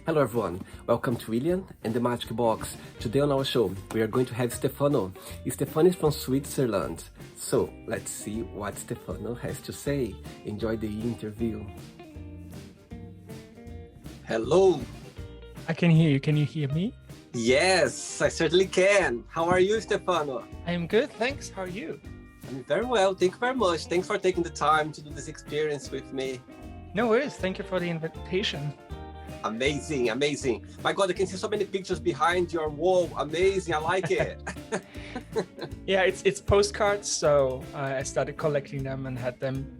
Hello everyone, welcome to William and the Magic Box. Today on our show, we are going to have Stefano. Stefano is from Switzerland. So, let's see what Stefano has to say. Enjoy the interview. Hello. I can hear you. Can you hear me? Yes, I certainly can. How are you, Stefano? I am good, thanks. How are you? I'm very well, thank you very much. Thanks for taking the time to do this experience with me. No worries. Thank you for the invitation. Amazing, amazing. My God, I can see so many pictures behind your wall. Amazing, I like it. Yeah, it's postcards. So I started collecting them and had them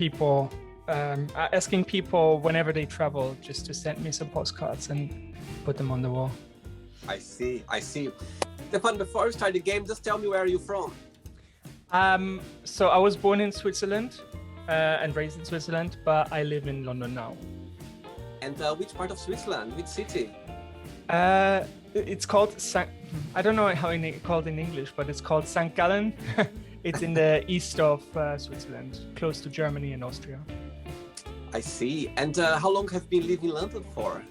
asking people whenever they travel just to send me some postcards and put them on the wall. I see. Stefan, before we start the game, just tell me where are you from? So I was born in Switzerland and raised in Switzerland, but I live in London now. And which part of Switzerland? Which city? It's called I don't know how it's called in English, but it's called St. Gallen. It's in the east of Switzerland, close to Germany and Austria. I see. And how long have you been living in London for?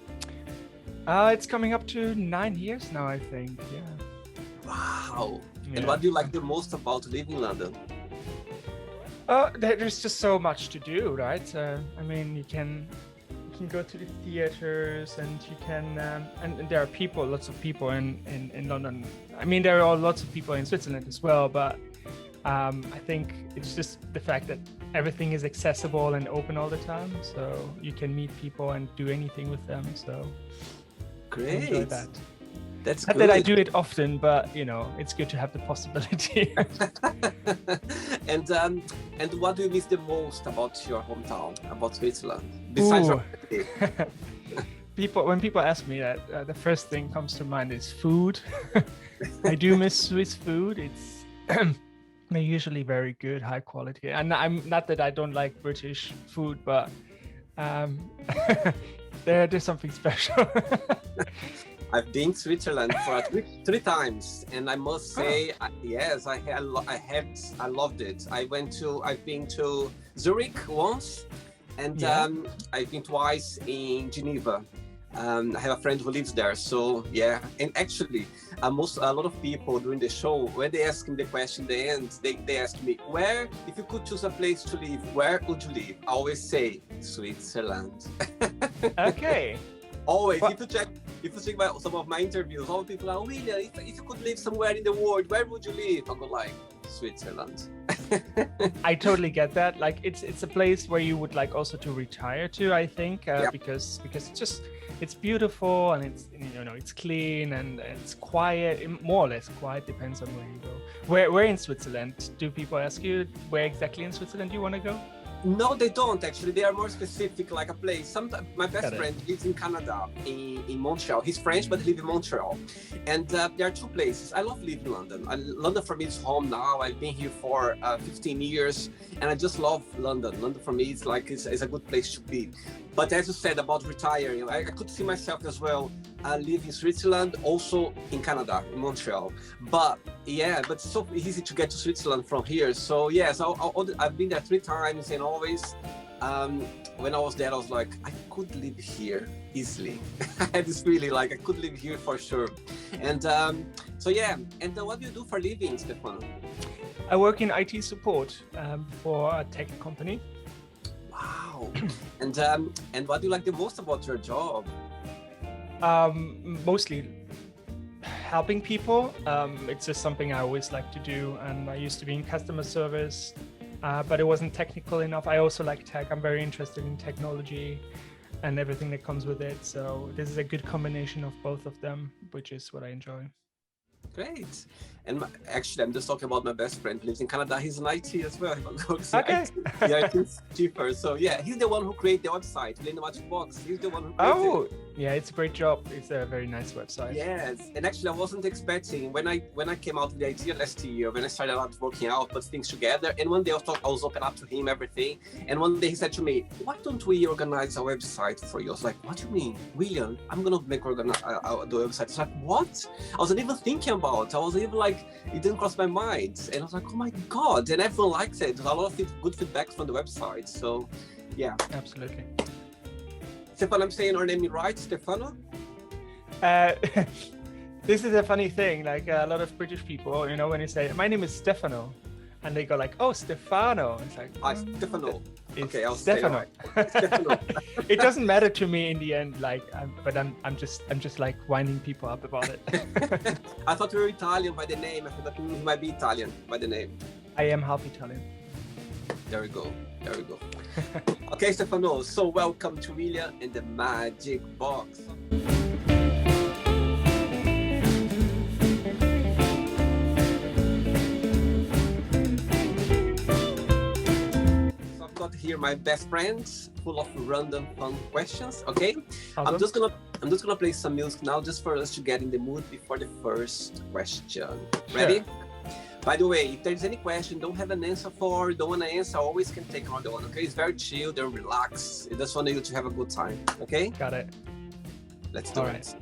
It's coming up to 9 years now, I think. Yeah. Wow. Yeah. And what do you like the most about living in London? There's just so much to do, right? I mean, you can go to the theaters, and you can and there are lots of people in London. I mean, there are lots of people in Switzerland as well, but I think it's just the fact that everything is accessible and open all the time, so you can meet people and do anything with them. So Great. I enjoy that. That's Not good. that I do it often, but it's good to have the possibility. And what do you miss the most about your hometown, about Switzerland? Besides your when people ask me that, the first thing comes to mind is food. I do miss Swiss food. It's they're usually very good, high quality. And I'm not that I don't like British food, but there's something special. I've been to Switzerland for three times, and I must say, yes, I loved it. I've been to Zurich once, and I've been twice in Geneva. I have a friend who lives there, so yeah. And actually, a lot of people during the show, when they ask me the question at the end, they ask me, if you could choose a place to live, where would you live? I always say Switzerland. Okay. Always. If you check some of my interviews, all people are, William, if you could live somewhere in the world, where would you live? I go like, Switzerland. I totally get that. Like it's a place where you would like also to retire to, I think, because it's beautiful, and it's clean, and it's quiet, more or less quiet, depends on where you go. Where in Switzerland? Do people ask you where exactly in Switzerland you want to go? No, they don't actually. They are more specific, like a place. Sometimes my best friend lives in Canada, in Montreal. He's French, but he lives in Montreal. And there are two places. I love living in London. London for me is home now. I've been here for 15 years, and I just love London. London for me is a good place to be. But as you said about retiring, I could see myself as well live in Switzerland, also in Canada, in Montreal. But it's so easy to get to Switzerland from here. So yes, I've been there 3 times, and always when I was there, I was like, I could live here easily. I had this really I could live here for sure. And so yeah. And what do you do for a living, Stefano? I work in IT support for a tech company. Wow. And what do you like the most about your job? Mostly helping people. It's just something I always like to do, and I used to be in customer service, but it wasn't technical enough. I also like tech. I'm very interested in technology and everything that comes with it. So this is a good combination of both of them, which is what I enjoy. Great. And actually, I'm just talking about my best friend who lives in Canada. He's in IT as well. Okay. Yeah, it's cheaper. So yeah, he's the one who created the website, William the Magic Box. He's the one who created it. Yeah, it's a great job. It's a very nice website. Yes, and actually, I wasn't expecting when I came out with the idea last year, when I started out working out, put things together. And one day I was open up to him everything. And one day he said to me, "Why don't we organize a website for you?" I was like, "What do you mean, William? I'm gonna the website." It's like, what? I wasn't even thinking about. I wasn't even it didn't cross my mind. And I was like, oh my God! And everyone likes it. There's a lot of good feedback from the website. So, yeah, absolutely. Stefano, I'm saying our name right, Stefano? Uh, this is a funny thing. Like a lot of British people, you know, when you say, "My name is Stefano," and they go like, "Oh, Stefano." It's like, Hi, Stefano. It's Okay, I'll Stefano. Stefano. It doesn't matter to me in the end. Like, I'm just like winding people up about it. I thought you were Italian by the name. I thought you might be Italian by the name. I am half Italian. There we go. There we go. Okay, Stefano. So welcome to William in the Magic Box. So I've got here my best friends, full of random fun questions. Okay. Awesome. I'm just gonna play some music now, just for us to get in the mood before the first question. Ready? Sure. By the way, if there's any question don't have an answer for, don't want to answer, always can take another one, okay? It's very chill, they're relaxed. I just want you to have a good time, okay? Got it. Let's do it.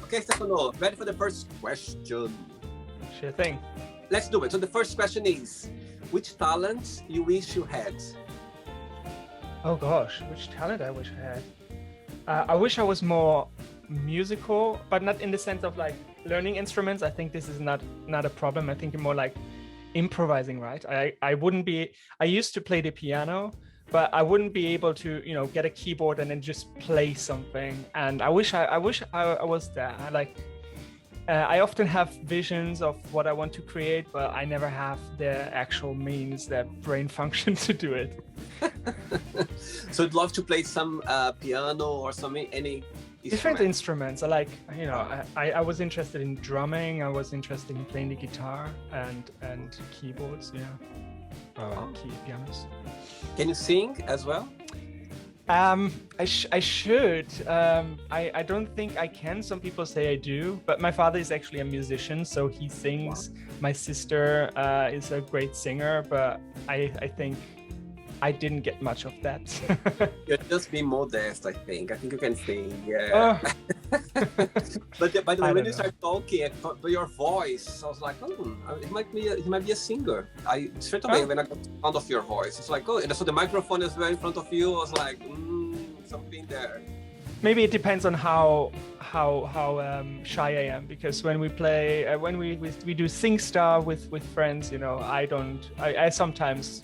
Okay, Stefano, ready for the first question? Sure thing. Let's do it. So the first question is, which talent you wish you had? Oh gosh, which talent I wish I had. I wish I was more musical, but not in the sense of like learning instruments. I think this is not a problem. I think more like improvising, right? I used to play the piano, but I wouldn't be able to, you know, get a keyboard and then just play something. And I wish I was there. I often have visions of what I want to create, but I never have the actual means, the brain function to do it. So I'd love to play some piano or something, any different instruments. I like, you know, I was interested in drumming. I was interested in playing the guitar and keyboards. Yeah, key pianos. Can you sing as well? I should. I don't think I can. Some people say I do, but my father is actually a musician, so he sings. Wow. My sister is a great singer, but I think I didn't get much of that. You're just being modest, I think. I think you can sing, yeah. But by the way, when you start talking, your voice, I was like, he might be a singer. Straight away when I got the sound of your voice, it's like, and so the microphone is right in front of you. I was like, something there. Maybe it depends on how shy I am, because when we play, when we do SingStar with friends, you know, I sometimes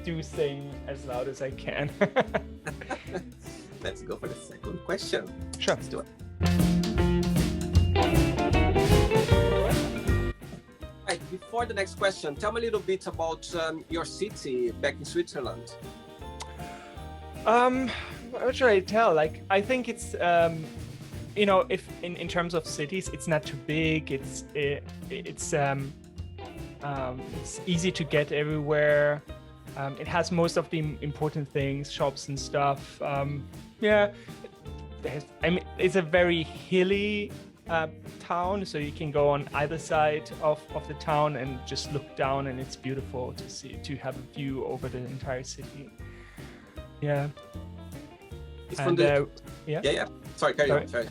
do sing as loud as I can. Let's go for the second question. Sure. Let's do it. Right, before the next question, tell me a little bit about your city back in Switzerland. What should I tell? Like, I think it's, you know, if in terms of cities, it's not too big. It's easy to get everywhere. It has most of the important things, shops and stuff. Yeah, it's a very hilly town, so you can go on either side of the town and just look down, and it's beautiful to have a view over the entire city. Yeah. It's from yeah. Sorry, carry on. Sorry.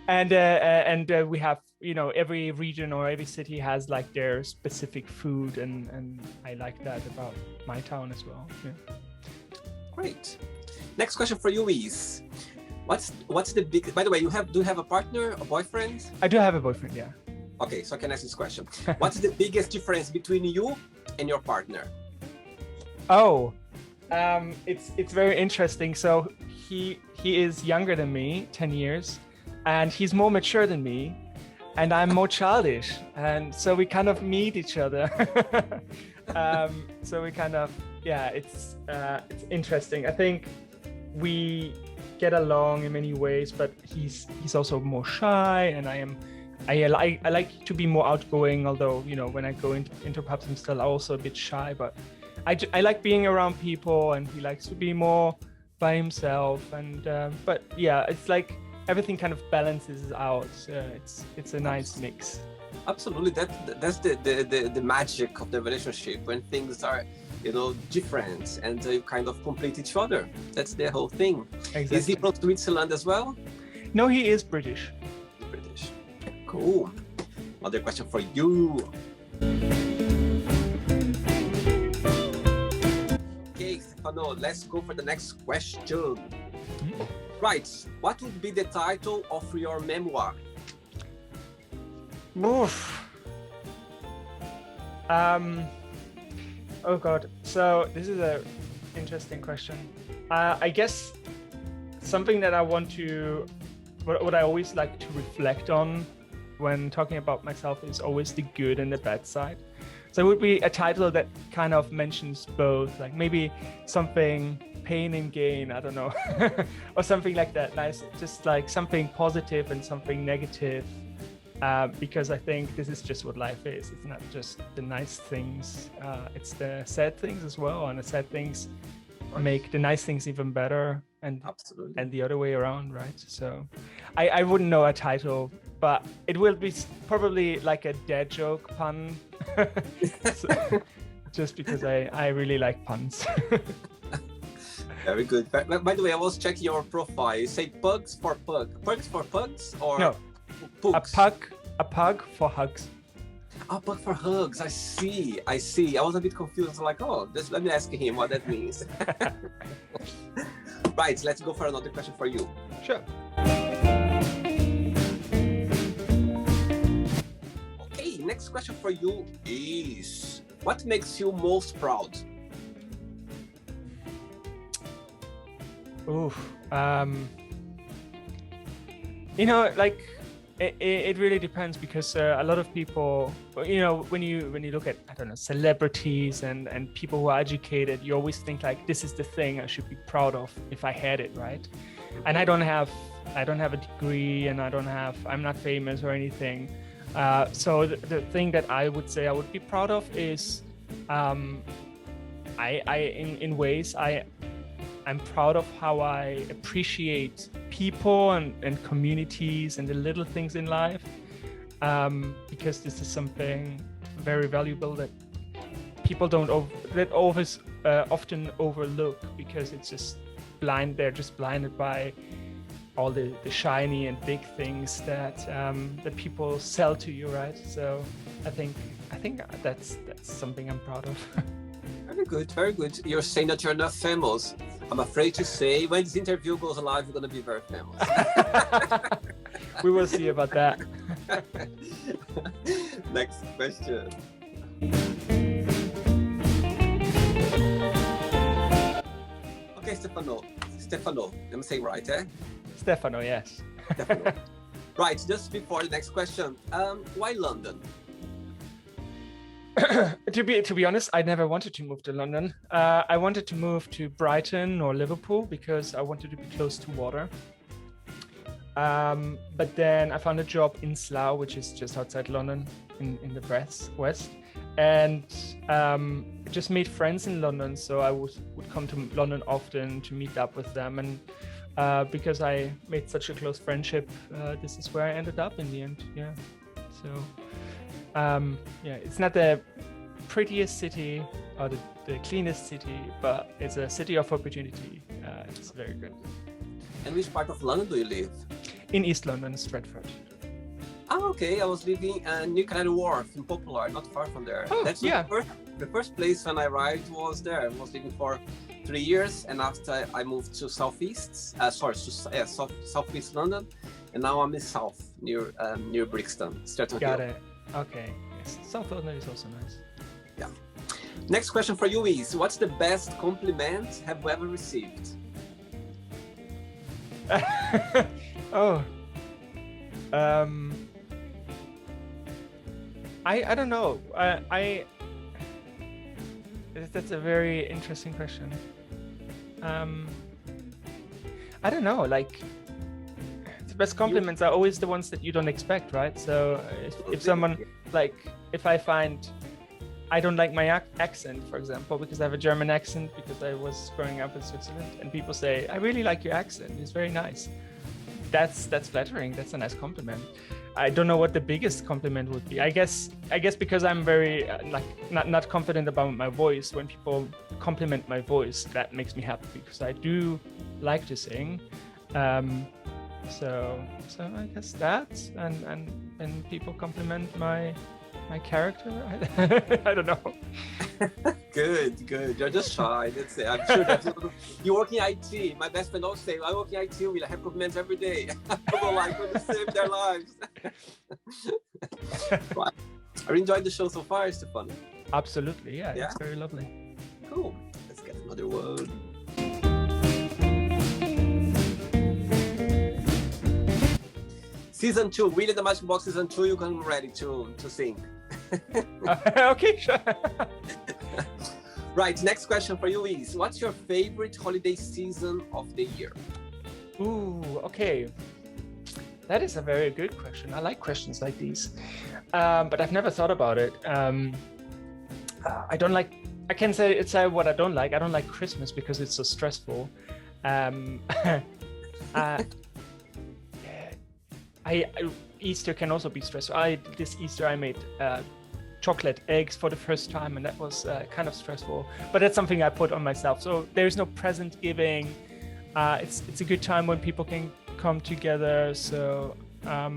And we have, you know, every region or every city has like their specific food, and I like that about my town as well. Yeah. Great. Next question for you is, what's the big? By the way, do you have a partner, a boyfriend? I do have a boyfriend. Yeah. Okay, so I can ask this question. What's the biggest difference between you and your partner? Oh, it's very interesting. So he is younger than me, 10 years. And he's more mature than me, and I'm more childish, and so we kind of meet each other. So we kind of, yeah, it's interesting. I think we get along in many ways, but he's also more shy, and I like to be more outgoing. Although, you know, when I go into pubs, I'm still also a bit shy, but I like being around people, and he likes to be more by himself. And but yeah, it's like everything kind of balances out. It's a nice mix. Absolutely, that's the magic of the relationship, when things are, you know, different and you kind of complete each other. That's the whole thing. Exactly. Is he from Switzerland as well? No, he is British. British. Cool. Another question for you. Okay, Stefano. Let's go for the next question. Right. What would be the title of your memoir? Oof. Oh God. So this is a interesting question. I guess something that I want to, what I always like to reflect on when talking about myself is always the good and the bad side. So it would be a title that kind of mentions both, like maybe something pain and gain, I don't know, or something like that. Nice, just like something positive and something negative. Because I think this is just what life is. It's not just the nice things, it's the sad things as well. And the sad things make the nice things even better, and Absolutely. and the other way around, right? So I wouldn't know a title, but it will be probably like a dad joke pun. So, just because I really like puns. Very good. By the way, I was checking your profile. You say pugs for pug. Pugs for pugs or No. pugs? A pug for hugs. Oh, pug for hugs. I see. I was a bit confused. I was like, oh, let me ask him what that means. Right. Let's go for another question for you. Sure. Okay. Next question for you is, what makes you most proud? Oof. You know, like it really depends, because a lot of people, you know, when you look at, I don't know, celebrities and people who are educated, you always think like, this is the thing I should be proud of if I had it, right? And I don't have a degree, and I'm not famous or anything. So the thing that I would say I would be proud of is, in ways I'm proud of how I appreciate people and communities and the little things in life, because this is something very valuable that people often overlook, because it's just they're just blinded by all the shiny and big things that people sell to you, right? So I think that's something I'm proud of. Very good, very good. You're saying that you're not famous. I'm afraid to say, when this interview goes live, you're going to be very famous. We will see about that. Next question. Okay, Stefano, I'm saying right, eh? Stefano, yes. Stefano. Right, just before the next question, why London? To be honest, I never wanted to move to London. I wanted to move to Brighton or Liverpool because I wanted to be close to water. But then I found a job in Slough, which is just outside London in the west, and just made friends in London. So I would come to London often to meet up with them, and because I made such a close friendship, this is where I ended up in the end. Yeah, so. Yeah, it's not the prettiest city or the cleanest city, but it's a city of opportunity. It's very good. And which part of London do you live? In East London, Stratford. Oh, okay. I was living near Canary Wharf in Poplar, not far from there. Oh, That's yeah. The first place when I arrived was there. I was living for 3 years, and after I moved to southeast London, and now I'm in south near Brixton, Stratton Hill. Got it. Okay. Yes. South London is also nice. Yeah. Next question for you is, what's the best compliment have you ever received? Oh. I don't know. That's a very interesting question. I don't know. Like, the best compliments are always the ones that you don't expect, right? So if someone, like, if I find I don't like my accent, for example, because I have a German accent because I was growing up in Switzerland, and people say, I really like your accent, it's very nice. That's flattering. That's a nice compliment. I don't know what the biggest compliment would be. I guess because I'm very not confident about my voice. When people compliment my voice, that makes me happy because I do like to sing. So I guess that, and people compliment my character. I don't know. Good, good. You're just shy. That's it. I'm sure that you work in IT. My best friend always say, I work in IT. We have compliments every day. People like when you save their lives. Right. I enjoyed the show so far, Stefano. Absolutely, yeah. It's very lovely. Cool. Let's get another one. Season 2, Willy the Magic Box Season 2, you can ready to sing. Okay, sure. Right, next question for you is, what's your favorite holiday season of the year? Ooh, okay. That is a very good question. I like questions like these, but I've never thought about it. I don't like, I can say what I don't like. I don't like Christmas because it's so stressful. Easter can also be stressful. This Easter I made chocolate eggs for the first time, and that was kind of stressful, but that's something I put on myself. So there's no present giving. It's a good time when people can come together. So I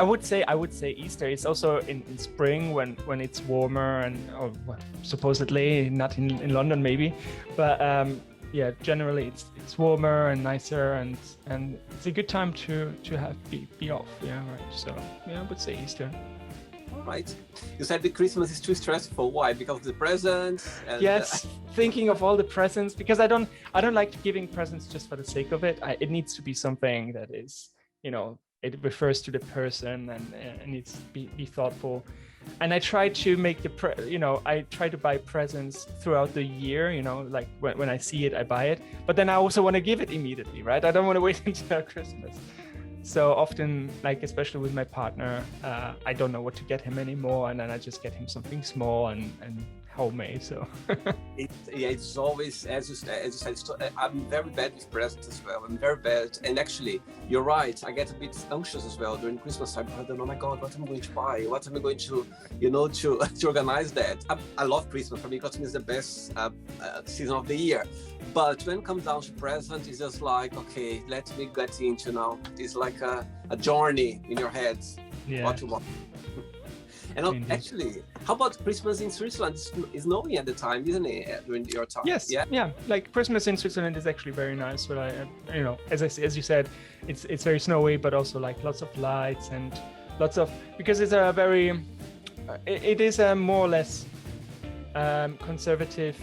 would say Easter. It's also in spring when it's warmer and supposedly not in London maybe, but yeah, generally it's warmer and nicer, and it's a good time to be off. Yeah, right. So yeah, I would say Easter. All right. You said the Christmas is too stressful. Why? Because of the presents? And, yes, thinking of all the presents, because I don't like giving presents just for the sake of it. It needs to be something that is, it refers to the person, and it needs to be thoughtful. And I try to make I try to buy presents throughout the year, like when I see it, I buy it. But then I also want to give it immediately, right? I don't want to wait until Christmas. So often, like especially with my partner, I don't know what to get him anymore, and then I just get him something small and homemade. So it's always, as you said, I'm very bad with presents as well. I'm very bad, and actually, you're right. I get a bit anxious as well during Christmas time. I don't know, oh my God, what am I going to buy? What am I going to, to organize that? I love Christmas. For me, Christmas is the best season of the year. But when it comes down to present, it's just like, okay, let me get into now. It's like a journey in your head. Yeah. What you want. And actually, how about Christmas in Switzerland? It's snowing at the time, isn't it, during your time? Yes. Yeah. Like Christmas in Switzerland is actually very nice. But as you said, it's very snowy, but also like lots of lights and lots of, because it's it is a more or less conservative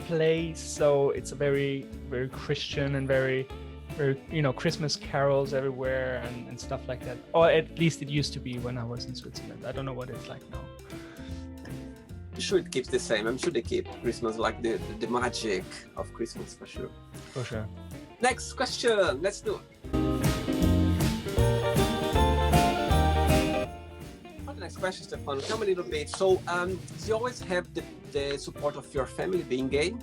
place. So it's a very, very Christian and very Christmas carols everywhere and stuff like that. Or at least it used to be when I was in Switzerland. I don't know what it's like now. I'm sure it keeps the same. I'm sure they keep Christmas like the magic of Christmas for sure. For sure. Next question. Let's do it. For the next question, Stefano, tell me a little bit. So, do you always have the support of your family being gay?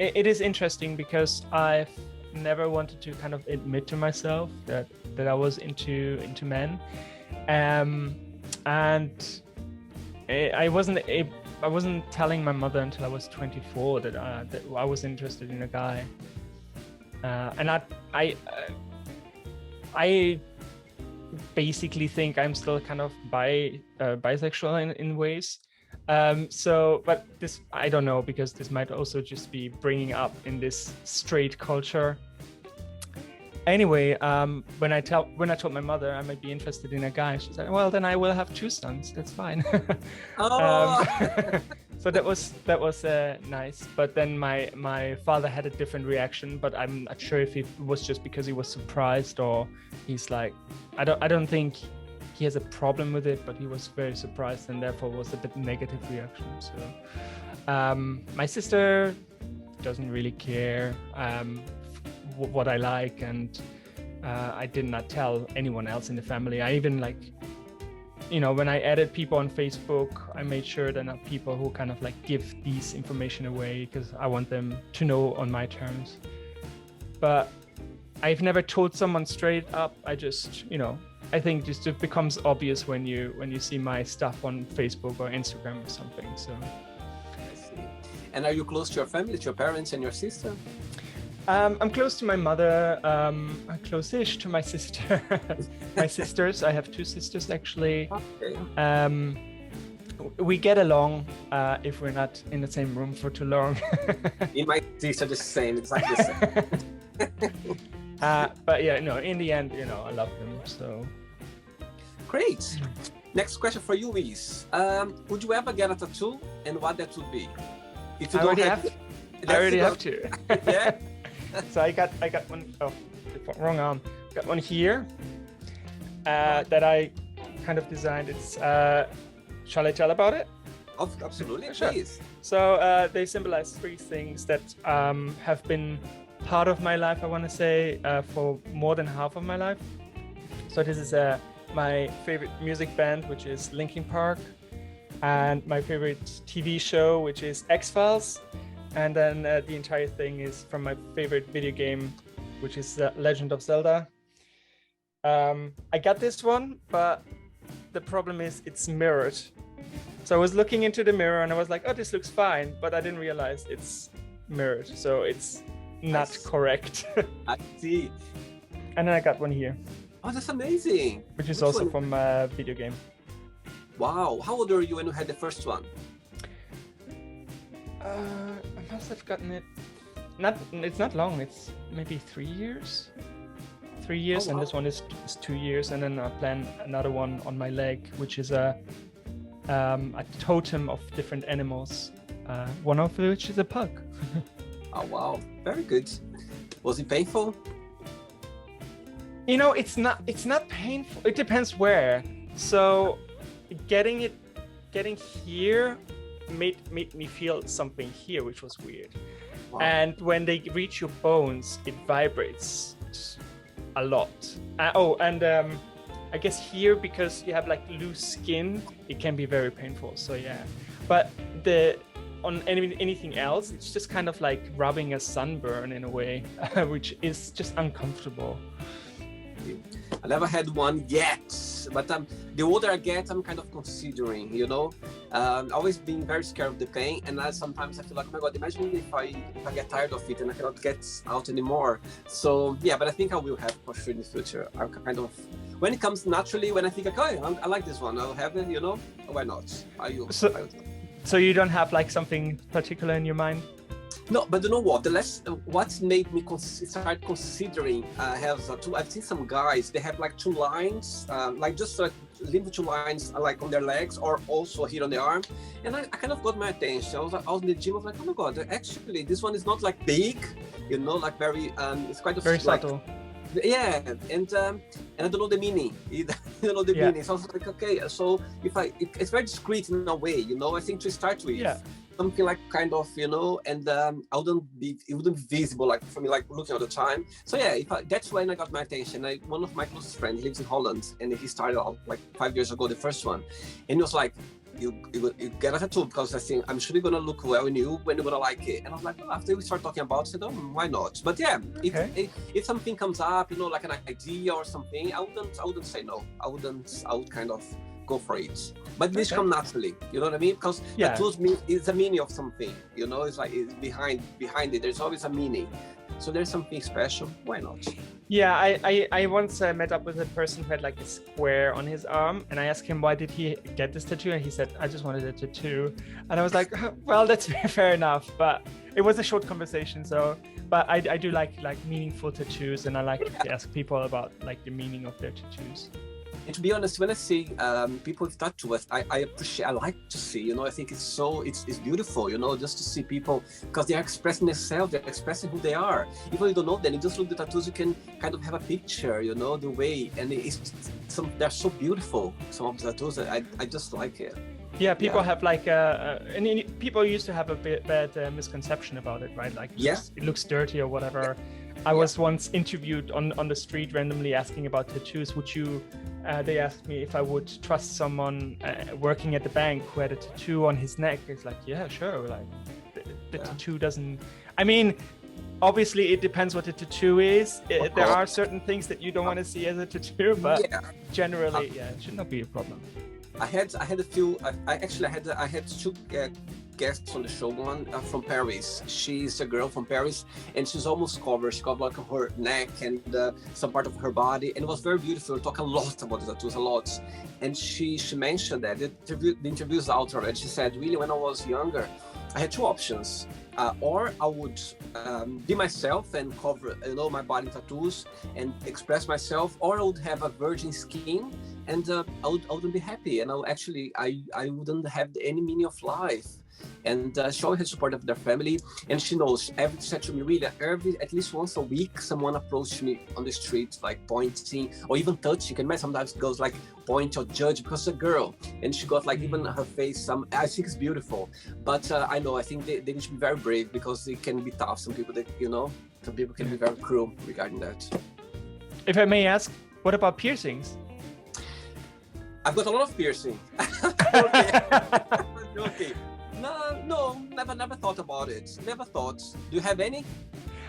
It is interesting because I've never wanted to kind of admit to myself that I was into men, and I wasn't telling my mother until I was 24 that I was interested in a guy, and I basically think I'm still kind of bisexual in ways. But this, I don't know, because this might also just be bringing up in this straight culture. Anyway, when I told my mother I might be interested in a guy, she said, well, then I will have 2 sons. That's fine. So that was nice. But then my father had a different reaction, but I'm not sure if it was just because he was surprised, or he's like, I don't think he has a problem with it, but he was very surprised and therefore was a bit negative reaction. So my sister doesn't really care what I like, and I did not tell anyone else in the family. I even when I added people on Facebook, I made sure they're not people who kind of like give these information away, because I want them to know on my terms. But I've never told someone straight up. I just, I think just it becomes obvious when you see my stuff on Facebook or Instagram or something. So I see. And are you close to your family, to your parents and your sister? I'm close to my mother. I'm close-ish to my sister. My sisters. I have two sisters actually. Okay. We get along if we're not in the same room for too long. Me and my sister the same, exactly the same. But yeah, no. In the end, I love them. So Great. Next question for you is: would you ever get a tattoo, and what that would be? If you I already have. I already have to. Yeah. So I got one. Oh, wrong arm. Got one here that I kind of designed. It's. Shall I tell about it? Absolutely, Sure. please. So they symbolize three things that have been part of my life. I want to say for more than half of my life. So this is my favorite music band, which is Linkin Park, and my favorite TV show, which is X-Files, and then the entire thing is from my favorite video game, which is Legend of Zelda. I got this one, but the problem is it's mirrored. So I was looking into the mirror and I was like, oh, this looks fine, but I didn't realize it's mirrored, so it's not correct. I see. And then I got one here. Oh, that's amazing. Which is Which also one? from a video game. Wow. How old were you when you had the first one? I must have gotten it. It's not long. It's maybe 3 years. 3 years, Oh, and wow. this one is 2 years, and then I plan another one on my leg, which is a totem of different animals. One of which is a pug. Oh, wow. Very good. Was it painful? It's not painful. It depends where. So getting here made me feel something here, which was weird. Wow. And when they reach your bones, it vibrates a lot. I guess here, because you have like loose skin, it can be very painful. So yeah, but on anything else, it's just kind of like rubbing a sunburn in a way, which is just uncomfortable. I never had one yet, but the older I get, I'm kind of considering, always being very scared of the pain, and sometimes I feel like, oh my God, imagine if I get tired of it and I cannot get out anymore. So yeah, but I think I will have for sure in the future. I kind of, when it comes naturally, when I think like, oh, I like this one, I'll have it, why not? So you don't have like something particular in your mind? No, but you know what? What's made me start considering have two. I've seen some guys. They have like two lines, little two lines, like on their legs or also here on the arm, and I kind of got my attention. I was in the gym. I was like, oh my God! Actually, this one is not like big, like very. It's quite very subtle. Yeah, and I don't know the meaning. I don't know the meaning. So I was like, okay. So it's very discreet in a way. I think to start with. Yeah. Something like kind of, and it wouldn't be visible like for me, like looking all the time. So yeah, that's when I got my attention. One of my closest friends lives in Holland, and he started out like 5 years ago, the first one, and he was like, you get a tattoo because I think I'm sure you're gonna look well in you when you're gonna like it. And I was like, well, after we start talking about it, I said, oh, why not? But yeah, okay. if something comes up, like an idea or something, I wouldn't say no. I would kind of go for it, but this come naturally, you know what I mean? Because tattoos is a meaning of something, it's like it's behind it. There's always a meaning, so there's something special. Why not? Yeah, I once met up with a person who had like a square on his arm, and I asked him why did he get this tattoo, and he said, I just wanted a tattoo. And I was like, well, that's fair enough, but it was a short conversation. So but I do like meaningful tattoos, and I like to ask people about like the meaning of their tattoos. And to be honest, when I see people with tattoos, I like to see, I think it's beautiful, just to see people, because they are expressing themselves, they're expressing who they are. Even if you don't know them, you just look at the tattoos, you can kind of have a picture, the way, and they're so beautiful, some of the tattoos. I just like it. Yeah, people have like and people used to have a bad misconception about it, right? Like it looks dirty or whatever. I was once interviewed on the street randomly asking about tattoos. Would you? They asked me if I would trust someone working at the bank who had a tattoo on his neck. It's like, yeah, sure. Like the tattoo doesn't. I mean, obviously it depends what the tattoo is. There are certain things that you don't want to see as a tattoo, but generally, it should not be a problem. I had a few. I had two guests on the show. One from Paris. She's a girl from Paris, and she's almost covered. She covered like her neck and some part of her body, and it was very beautiful. We talk a lot about the tattoos, a lot. And she mentioned that the interview is out already. She said, really, when I was younger, I had two options. Or I would be myself and cover, my body tattoos and express myself, or I would have a virgin skin and I wouldn't be happy, and I wouldn't have any meaning of life. And she always had support of their family, and she knows every said to me, really, at least once a week, someone approached me on the street, like pointing or even touching. And sometimes girls like point or judge because it's a girl, and she got like even her face. I think it's beautiful, but I think they need to be very brave because it can be tough. Some people can be very cruel regarding that. If I may ask, what about piercings? I've got a lot of piercing. Okay. No, never thought about it. Never thought. Do you have any?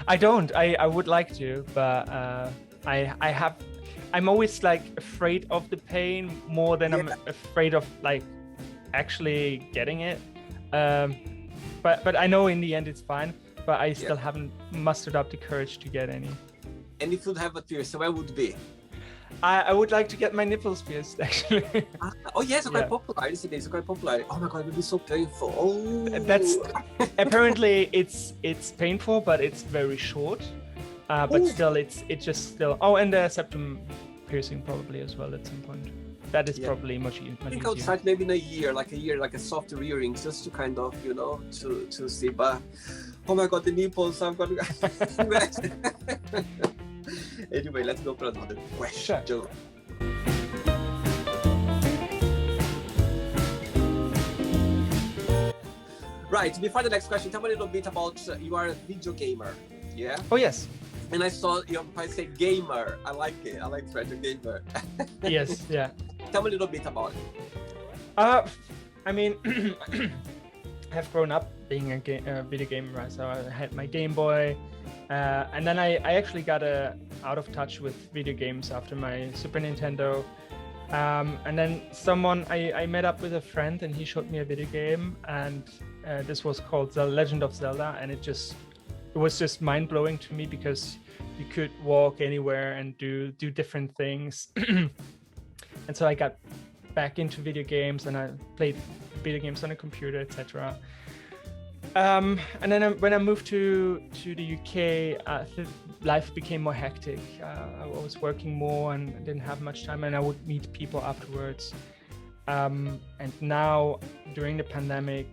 I don't. I would like to, but I'm always like afraid of the pain more than I'm afraid of like actually getting it. But I know in the end it's fine. But I still haven't mustered up the courage to get any. And if you'd have a piercing, where would it be? I would like to get my nipples pierced, actually. Oh yes, it's quite popular. It's quite popular. Oh my god, it would be so painful. Oh, that's apparently it's painful, but it's very short. But still, it's just still. Oh, and the septum piercing probably as well at some point. That is probably much easier. I think I would start maybe in a year, like a softer earring, just to kind of to see. But oh my god, the nipples! I'm gonna. Anyway, let's go for another question. Sure. Right, before the next question, tell me a little bit about you are a video gamer, yeah? Oh, yes. And I saw your profile say gamer. I like it. I like Fred, gamer. Yes, yeah. Tell me a little bit about it. I mean, I've grown up being a video gamer, right? So I had my Game Boy, and then I actually got out of touch with video games after my Super Nintendo. And then I met up with a friend, and he showed me a video game, and this was called The Legend of Zelda, and it was just mind-blowing to me because you could walk anywhere and do different things. And so I got back into video games, and I played video games on a computer, etc. And then when I moved to the UK, life became more hectic. I was working more and didn't have much time, and I would meet people afterwards. And now, during the pandemic,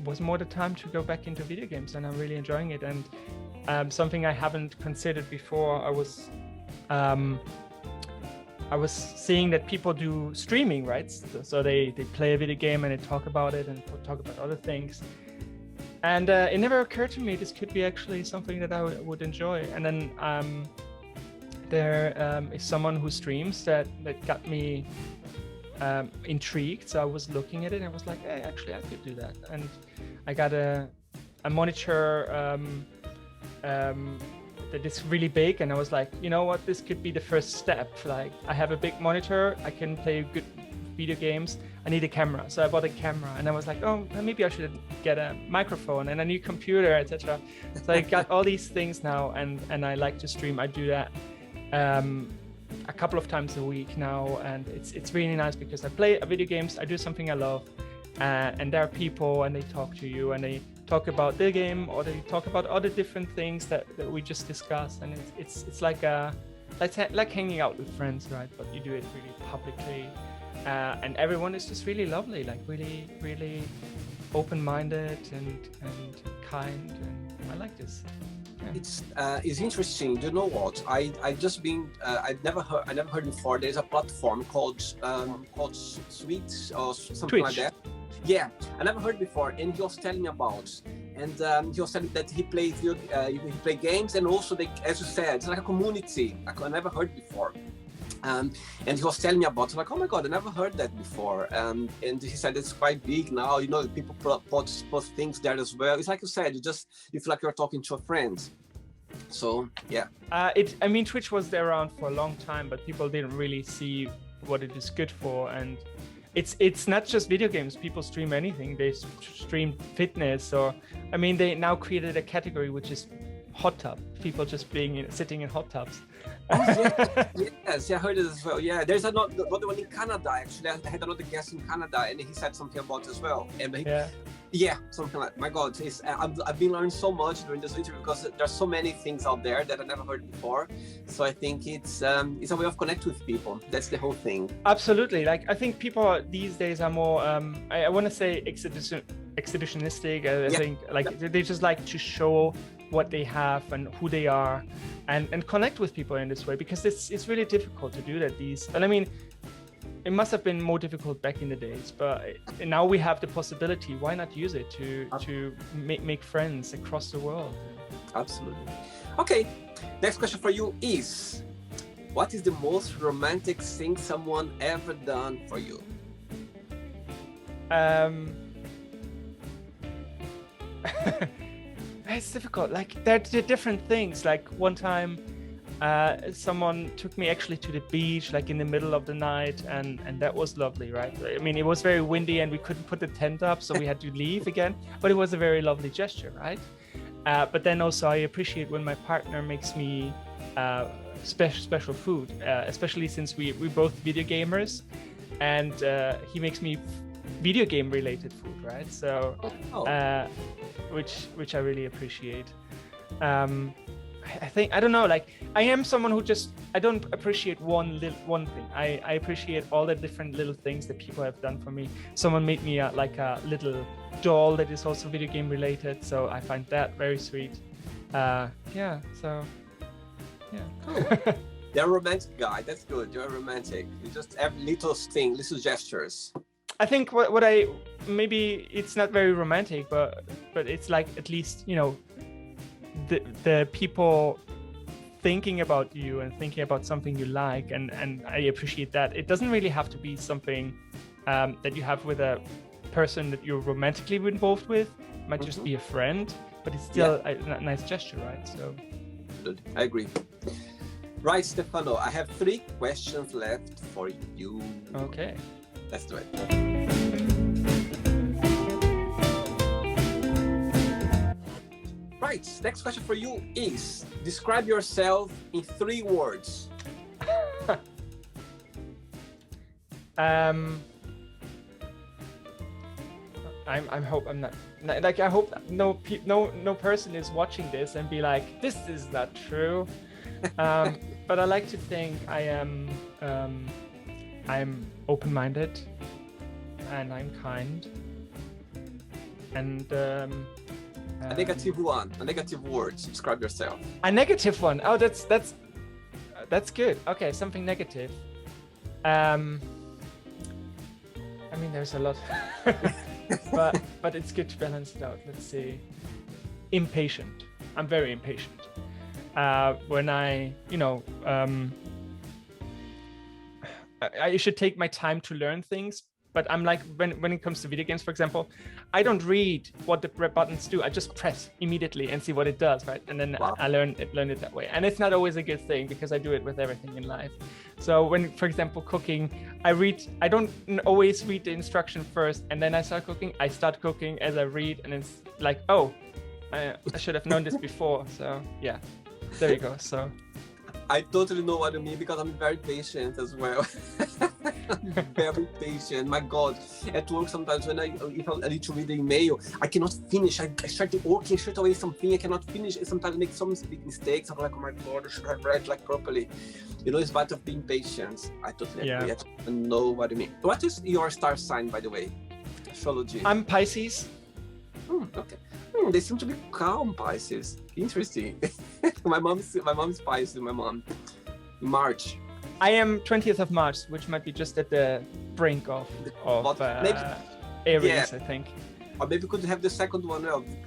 was more the time to go back into video games, and I'm really enjoying it. And something I haven't considered before, I was seeing that people do streaming, right? So they play a video game and they talk about it and talk about other things. And it never occurred to me this could be actually something that I would enjoy. And then there is someone who streams that got me intrigued. So I was looking at it and I was like, hey, actually I could do that. And I got a monitor that is really big, and I was like, you know what, this could be the first step. Like, I have a big monitor, I can play good video games, I need a camera. So I bought a camera, and I was like, oh, maybe I should get a microphone and a new computer, etc. So I got all these things now, and I like to stream. I do that a couple of times a week now, and it's really nice because I play video games, I do something I love, and there are people, and they talk to you, and they talk about the game, or they talk about other different things that we just discussed, and it's like hanging out with friends, right? But you do it really publicly, and everyone is just really lovely, like really, really open-minded and kind, and I like this. Yeah. It's interesting. Do you know what? I never heard before. There's a platform called Sweet or something Twitch. Like that. Yeah, I never heard before, and he was telling me about, and he was telling that he play games, and also as you said, it's like a community. I never heard before, and he was telling me about. Like, oh my god, I never heard that before. And he said it's quite big now. You know, people post things there as well. It's like you said, you feel like you're talking to a friend. So yeah. I mean, Twitch was there around for a long time, but people didn't really see what it is good for, and it's not just video games. People stream anything. They stream fitness, or I mean, they now created a category which is hot tub. People just sitting in hot tubs. Oh, yeah. Yes, I heard it as well. Yeah, there's another one in Canada. Actually, I had another guest in Canada, and he said something about it as well. And something like, my God, I've been learning so much during this interview because there's so many things out there that I never heard before. So I think it's a way of connecting with people. That's the whole thing. Absolutely. Like, I think people these days are more, I want to say exhibitionistic. I think like they just like to show what they have and who they are, and connect with people in this way, because it's really difficult to do that and I mean, it must have been more difficult back in the days, but now we have the possibility. Why not use it to make friends across the world? Absolutely. Okay, next question for you is, what is the most romantic thing someone ever done for you? It's difficult. Like, there are different things. Like, one time someone took me actually to the beach, like in the middle of the night, and that was lovely, right? I mean, it was very windy and we couldn't put the tent up, so we had to leave again, but it was a very lovely gesture, right? But then also I appreciate when my partner makes me special food, especially since we both video gamers, and he makes me video game related food, right? So which I really appreciate. I think, I don't know, like, I am someone who I don't appreciate one thing. I appreciate all the different little things that people have done for me. Someone made me like a little doll that is also video game related, so I find that very sweet. Cool. You're a romantic guy. That's good. You're romantic. You just have little gestures. I think what I, maybe it's not very romantic, but it's like, at least, you know, the people thinking about you and thinking about something you like, and I appreciate that. It doesn't really have to be something that you have with a person that you're romantically involved with. It might just be a friend, but it's still a nice gesture, right? So good. I agree. Right, Stefano, I have 3 questions left for you. Okay, let's do it. Right, next question for you is, describe yourself in 3 words. I hope no person is watching this and be like, this is not true. But I like to think I'm open-minded, and I'm kind, and a negative word to describe yourself. A negative one. Oh, that's good. Okay, something negative. I mean, there's a lot, but it's good to balance it out. Let's see. Impatient. I'm very impatient. When I should take my time to learn things, but I'm like, when it comes to video games, for example, I don't read what the buttons do. I just press immediately and see what it does, right? And then I learn it that way. And it's not always a good thing, because I do it with everything in life. So when, for example, cooking, I don't always read the instruction first, and then I start cooking. I start cooking as I read, and it's like, oh, I should have known this before. So yeah, there you go. So I totally know what you mean, because I'm very patient as well. I'm very patient. My God, at work sometimes when I need to read the email, I cannot finish. I start working straight away something I cannot finish, and sometimes I make some big mistakes. I'm like, oh my God, I should have read like properly. You know, it's part of being patient. I totally agree. I know what you mean. What is your star sign, by the way? Astrology. I'm Pisces. Okay. They seem to be calm, Pisces. Interesting. my mom is Pisces. My mom in March. I am 20th of March, which might be just at the brink of Aries, I think. Or maybe we could have the second one,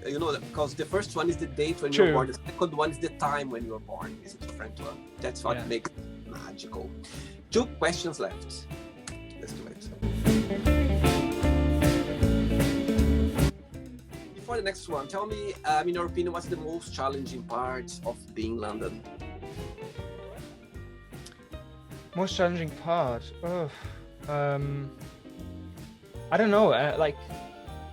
you know, because the first one is the date when you were born. The second one is the time when you were born. It's a different one. That's what makes it magical. 2 questions left. Let's do it. For the next one, tell me, in your opinion, what's the most challenging part of being in London? Most challenging part? I don't know, like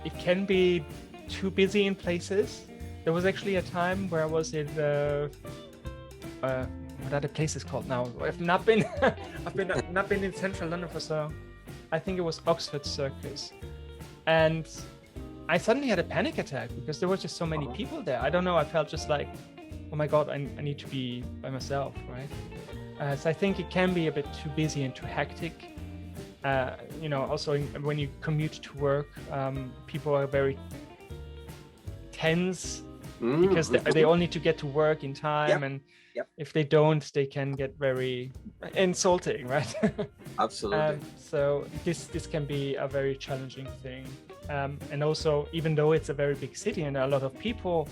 it can be too busy in places. There was actually a time where I was in what are the places called now? I've not been not been in central London for so long. I think it was Oxford Circus, and I suddenly had a panic attack because there were just so many people there. I don't know, I felt just like, oh my god, I need to be by myself, right? So I think it can be a bit too busy and too hectic. You know, also when you commute to work, people are very tense because they all need to get to work in time, and if they don't, they can get very insulting, right? Absolutely. So this can be a very challenging thing, and also, even though it's a very big city and a lot of people,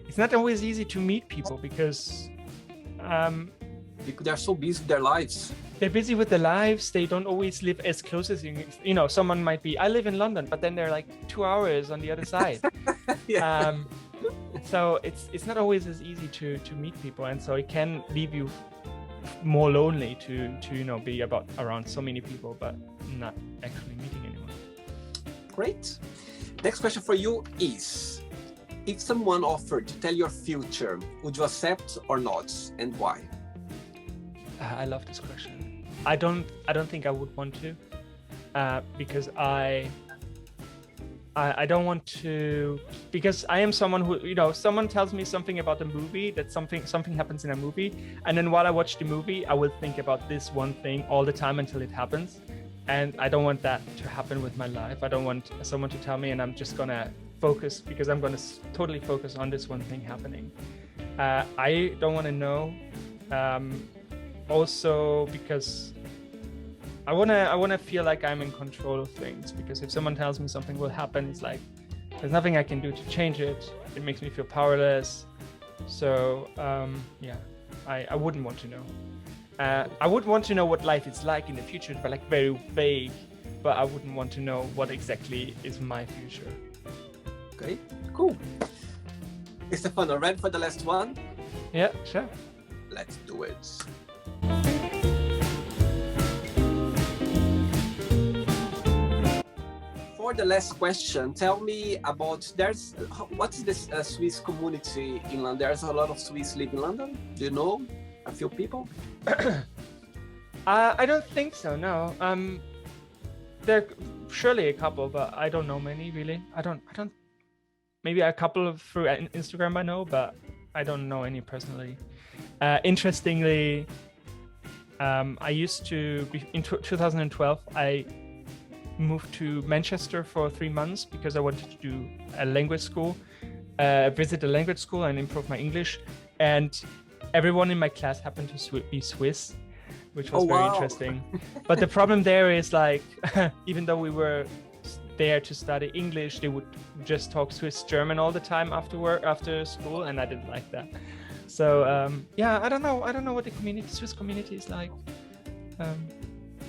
it's not always easy to meet people because they're so busy with their lives. They're busy with their lives. They don't always live as close as you know. Someone might be, I live in London, but then they're like 2 hours on the other side. So it's not always as easy to meet people, and so it can leave you more lonely to you know, be around so many people but not actually meeting anyone. Great. Next question for you is, if someone offered to tell your future, would you accept or not, and why? I love this question. I don't think I would want to, because I don't want to, because I am someone who, you know, someone tells me something about the movie, that something happens in a movie, and then while I watch the movie, I will think about this one thing all the time until it happens. And I don't want that to happen with my life. I don't want someone to tell me and I'm just gonna focus, because I'm gonna totally focus on this one thing happening. I don't want to know. Also because I wanna feel like I'm in control of things, because if someone tells me something will happen, it's like there's nothing I can do to change it. It makes me feel powerless. So yeah, I wouldn't want to know. I would want to know what life is like in the future, but like very vague, but I wouldn't want to know what exactly is my future. Okay, cool. Stefano, ready for the last one? Yeah, sure. Let's do it. For the last question, tell me about, what is this Swiss community in London? There's a lot of Swiss live in London. Do you know a few people? I don't think so, no. There are surely a couple, but I don't know many really. I don't maybe a couple through Instagram I know, but I don't know any personally. Interestingly, I used to be, in 2012 I moved to Manchester for 3 months because I wanted to do a language school, visit a language school and improve my English. And everyone in my class happened to be Swiss, which was very interesting. But the problem there is, like, even though we were there to study English, they would just talk Swiss German all the time after school, and I didn't like that. So yeah, I don't know what the Swiss community is like.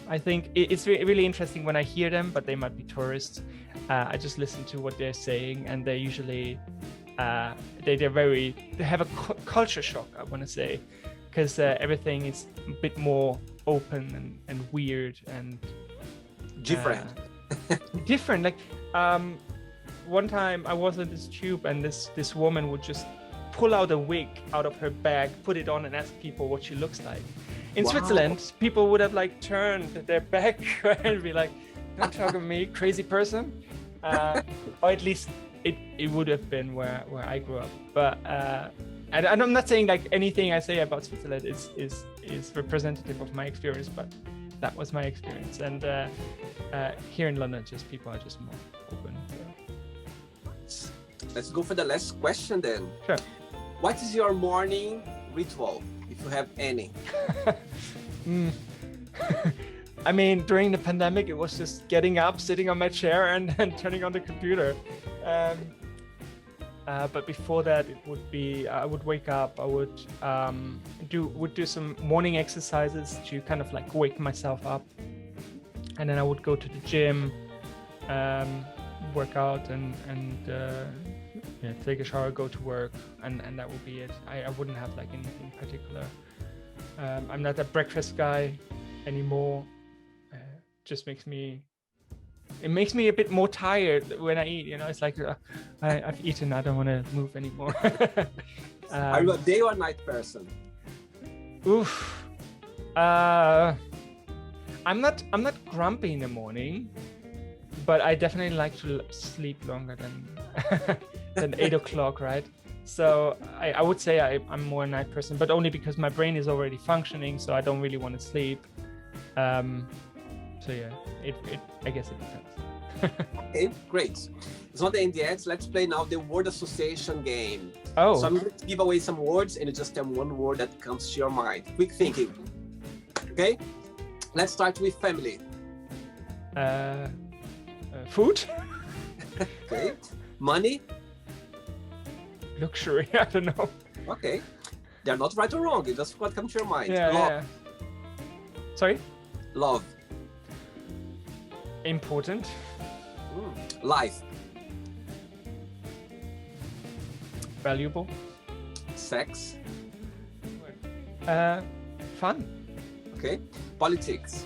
I think it's really interesting when I hear them, but they might be tourists. I just listen to what they're saying, and they're usually they have a culture shock, I want to say, because everything is a bit more open and weird and different. Different. Like one time I was in this tube, and this woman would just pull out a wig out of her bag, put it on, and ask people what she looks like. In Switzerland, people would have like turned their back and be like, "Don't talk to me, crazy person," or at least it would have been where I grew up. But and I'm not saying like anything I say about Switzerland is representative of my experience, but that was my experience. And here in London, just people are just more open. So. Let's go for the last question then. Sure. What is your morning ritual, if you have any? I mean, during the pandemic, it was just getting up, sitting on my chair, and turning on the computer. But before that, it would be I would wake up. I would do some morning exercises to kind of like wake myself up, and then I would go to the gym, work out, and yeah, take a shower, go to work, and that would be it. I wouldn't have like anything particular. I'm not a breakfast guy anymore. Just makes me it makes me a bit more tired when I eat. You know, it's like I've eaten, I don't want to move anymore. Are you a day or night person? Oof. I'm not grumpy in the morning, but I definitely like to sleep longer than 8 o'clock, right? So I would say I'm more a night person, but only because my brain is already functioning, so I don't really want to sleep. So yeah, I guess it depends. Okay, great. It's not the end yet. Let's play now the word association game. Oh. So I'm going to give away some words and you just tell me one word that comes to your mind. Quick thinking. Okay? Let's start with family. Food. Okay. Money. Luxury. I don't know. Okay. They're not right or wrong. It's just what comes to your mind. Yeah. Love. Yeah. Sorry? Love. Important. Life. Valuable. Sex. Fun. Okay. Politics.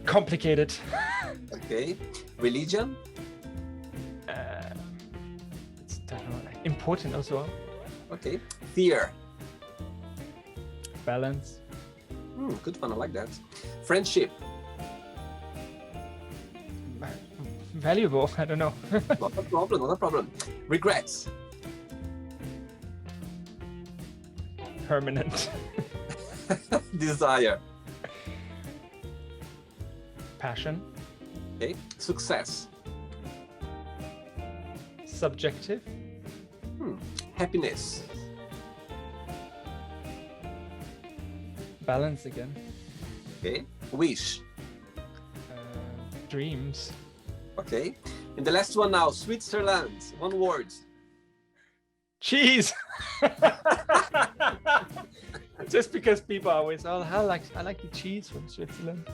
Complicated. Okay. Religion. It's important as well. Okay. Fear. Balance. Good one. I like that. Friendship. Valuable. I don't know. Not a problem. Not a problem. Regrets. Permanent. Desire. Passion. Okay. Success. Subjective. Happiness. Balance again. Okay. Wish. Dreams. Okay. And the last one now, Switzerland. One word. Cheese. Just because people always, I like the cheese from Switzerland.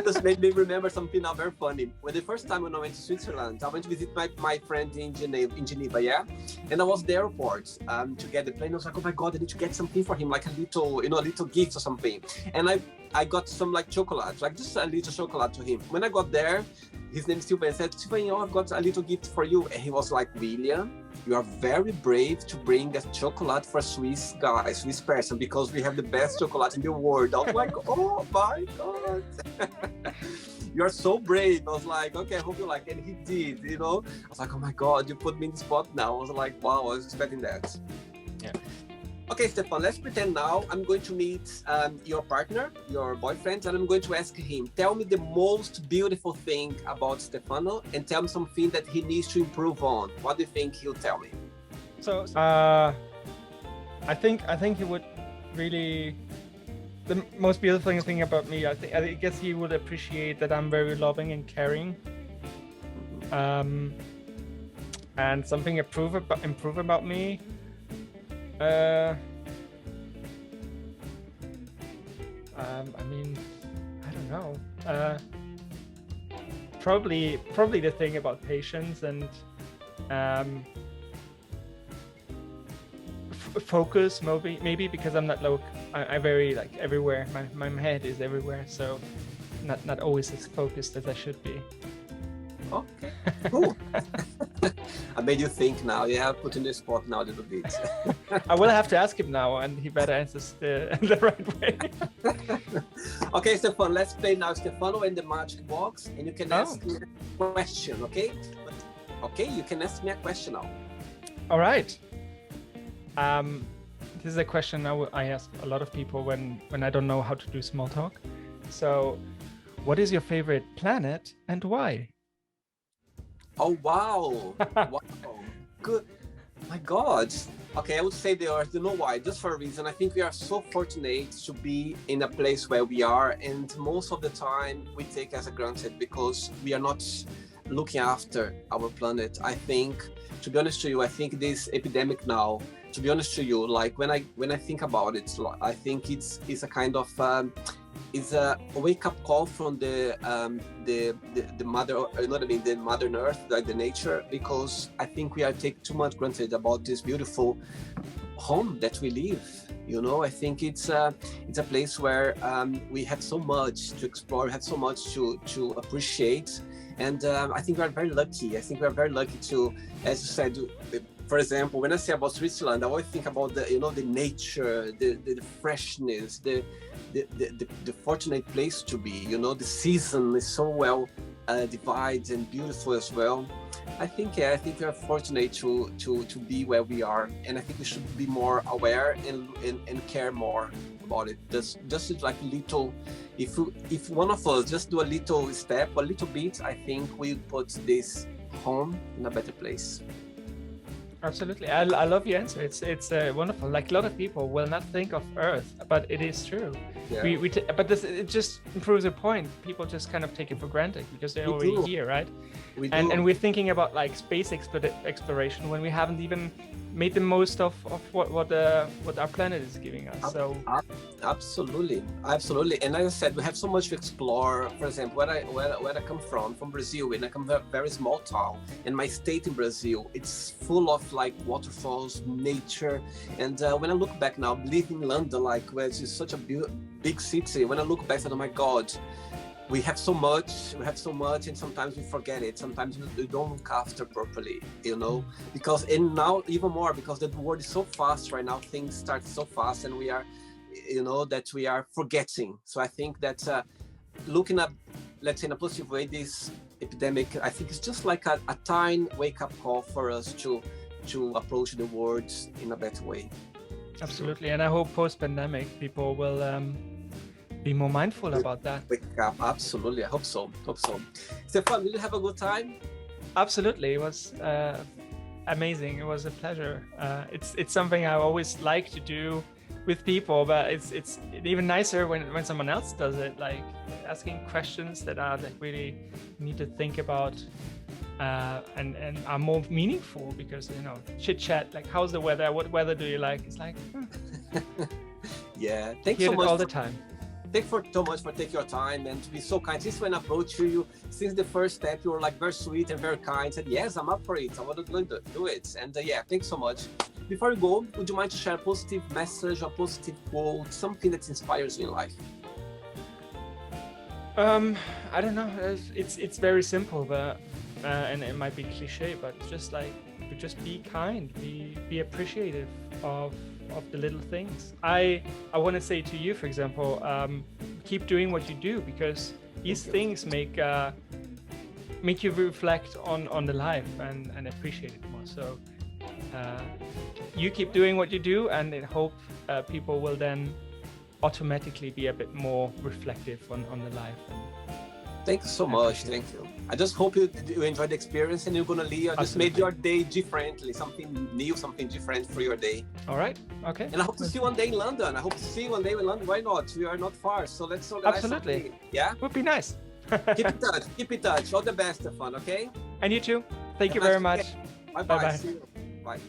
This made me remember something now very funny. When the first time when I went to Switzerland, I went to visit my friend in Geneva, yeah? And I was at the airport to get the plane. I was like, oh my God, I need to get something for him, like a little gift or something. And I got some like chocolate, like just a little chocolate to him. When I got there, his name is Silvan. I said, Silvan, I've got a little gift for you. And he was like, William, you are very brave to bring a chocolate for a Swiss person, because we have the best chocolate in the world. I was like, oh my God. You are so brave. I was like, okay, I hope you like it. And he did, I was like, oh my God, you put me in the spot now. I was like, wow, I was expecting that. Yeah. Okay, Stefan, let's pretend now I'm going to meet your partner, your boyfriend, and I'm going to ask him, tell me the most beautiful thing about Stefano and tell me something that he needs to improve on. What do you think he'll tell me? So I think he would really, the most beautiful thing about me, I guess he would appreciate that I'm very loving and caring. And something improve about me. I mean, I don't know. Probably the thing about patience and focus, maybe because I'm not I very like everywhere. My head is everywhere, so not always as focused as I should be. Okay, cool. I made you think now. Yeah, put in the spot now a little bit. I will have to ask him now, and he better answers the right way. Okay, Stefano, let's play now Stefano and the magic box, and you can ask me a question, okay? Okay, you can ask me a question now. All right. This is a question I ask a lot of people when I don't know how to do small talk. So, what is your favorite planet and why? Oh, wow. Wow. Good. My God. Okay, I would say the Earth. You know why? Just for a reason. I think we are so fortunate to be in a place where we are, and most of the time we take as a granted because we are not looking after our planet. I think, to be honest to you, I think this epidemic now, to be honest to you, like when I think about it, I think it's a kind of it's a wake-up call from the mother, you know what I mean, the Mother Earth, like the nature, because I think we are taking too much granted about this beautiful home that we live. You know, I think it's a place where we have so much to explore, we have so much to appreciate, and I think we are very lucky. I think we are very lucky to, as you said, for example, when I say about Switzerland, I always think about the nature, the freshness, the fortunate place to be. You know, the season is so well divided and beautiful as well. I think we are fortunate to be where we are, and I think we should be more aware and care more about it. Just like little, if one of us just do a little step, a little bit, I think we put this home in a better place. Absolutely, I love your answer. It's wonderful. Like a lot of people will not think of Earth, but it is true. Yeah. But it just proves a point. People just kind of take it for granted because they're already here, right? And we're thinking about like space exploration when we haven't even made the most of what our planet is giving us. So absolutely. And as I said, we have so much to explore. For example, where I come from Brazil, and I come from a very small town, and my state in Brazil, it's full of like waterfalls, nature. And when I look back now, living in London, like where it's such a big city, when I look back, I said, oh my God, we have so much, and sometimes we forget it. Sometimes we don't look after properly, you know, and now even more because the world is so fast right now, things start so fast, and we are, you know, that we are forgetting. So I think that looking at, let's say in a positive way, this epidemic, I think it's just like a tiny wake-up call for us to approach the world in a better way. Absolutely, and I hope post-pandemic people will be more mindful about that. Wake up, absolutely. I hope so. Stefan, did you have a good time? Absolutely, it was amazing. It was a pleasure. It's something I always like to do with people, but it's even nicer when someone else does it, like asking questions that are like really need to think about and are more meaningful, because you know, chit chat like how's the weather, what weather do you like, it's like yeah, thanks so much all the time. Thank you so much for taking your time and to be so kind. Since when I approached you, since the first step, you were like very sweet and very kind. Said, yes, I'm up for it. I want to do it. And yeah, thanks so much. Before you go, would you mind to share a positive message, a positive quote, something that inspires you in life? I don't know. It's very simple, but and it might be cliche, but just be kind, be appreciative of the little things. I want to say to you, for example, keep doing what you do, because these things make you reflect on the life and appreciate it more. So you keep doing what you do, and I hope people will then automatically be a bit more reflective on the life. Thank you so much. Thank you. I just hope you enjoyed the experience and you're going to leave. Just made your day differently, something new, something different for your day. All right. Okay. And I hope to see you one day in London. I hope to see you one day in London. Why not? We are not far. So let's organize something. Yeah? Would be nice. Keep in touch. All the best, Stefan, okay? And you too. Thank you very much. Bye-bye. See you. Bye.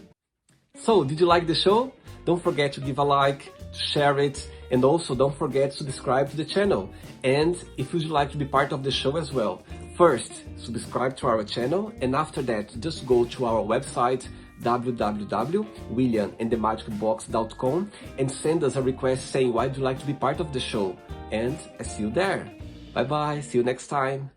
So, did you like the show? Don't forget to give a like, to share it, and also don't forget to subscribe to the channel. And if you'd like to be part of the show as well, first subscribe to our channel, and after that just go to our website www.williamandthemagicbox.com and send us a request saying why do you like to be part of the show, and I see you there. Bye bye, see you next time.